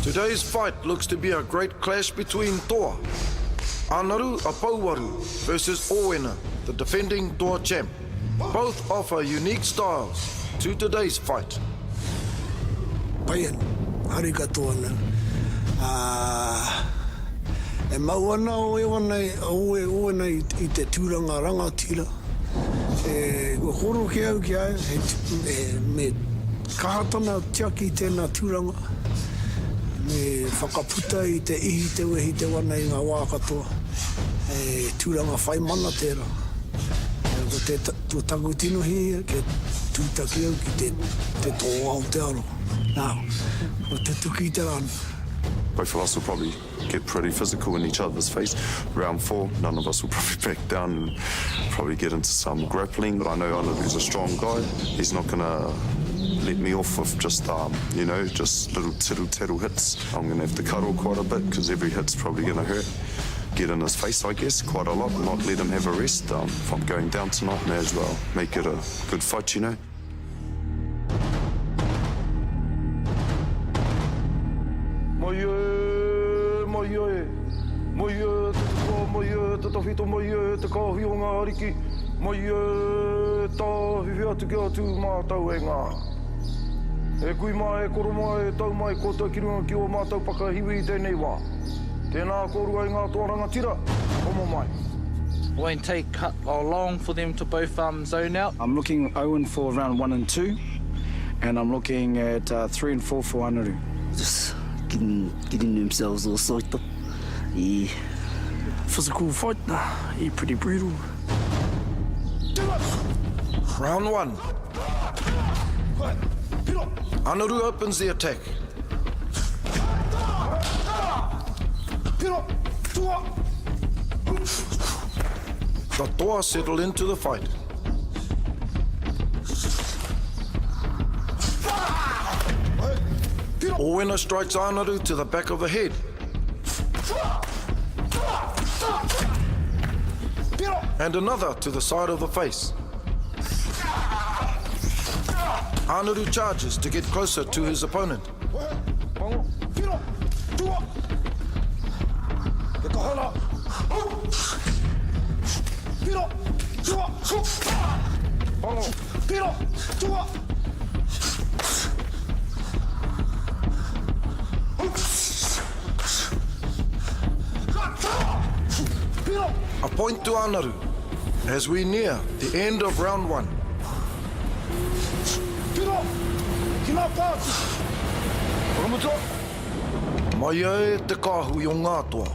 Today's fight looks to be a great clash between Toa, Anaru Apauwaru versus Owena, the defending Toa champ. Both offer unique styles to today's fight. Paian, arigato ana. E mau ana o e wana I te tūranga rangatira. E horo ke au ki ai, me kahatana tiaki tēnā tūranga. Me whakaputa I te ihi te wehi te wana I ngā wā katoa. E tūranga whai mana tērā. Ko te tango tino hi, ke tūtaki au ki te T.O.A. Aotearoa. Now, ko te tuki te rana. Both of us will probably get pretty physical in each other's face. Round 4, none of us will probably back down and probably get into some grappling. But I know Anaru's a strong guy. He's not going to let me off with just, just little tittle hits. I'm going to have to cuddle quite a bit because every hit's probably going to hurt. Get in his face, I guess, quite a lot, not let him have a rest. If I'm going down tonight, may as well make it a good fight, you know. Te tawhito mai te kāhui o ngā ariki, mai tā whiwhi atu ki atu mātau e ngā. E kui mai, e koro mai, e tau mai, ko te kirunga ki o mātau pakahiwi I tēnei wā. Tēnā korua I ngā tōranga tira, homo mai. Won't take long for them to both zone out. I'm looking Owen for round 1 and 2, and I'm looking at 3 and 4 for Anaru. Just getting themselves all psyched up. Yeah. Physical fight, yeah, pretty brutal. Round 1. Anaru opens the attack. The Toa settle into the fight. Owena strikes Anaru to the back of the head. And another to the side of the face. Anaru charges to get closer to his opponent. A point to Anaru as we near the end of round 1. Mai e te kāhui o ngā toa.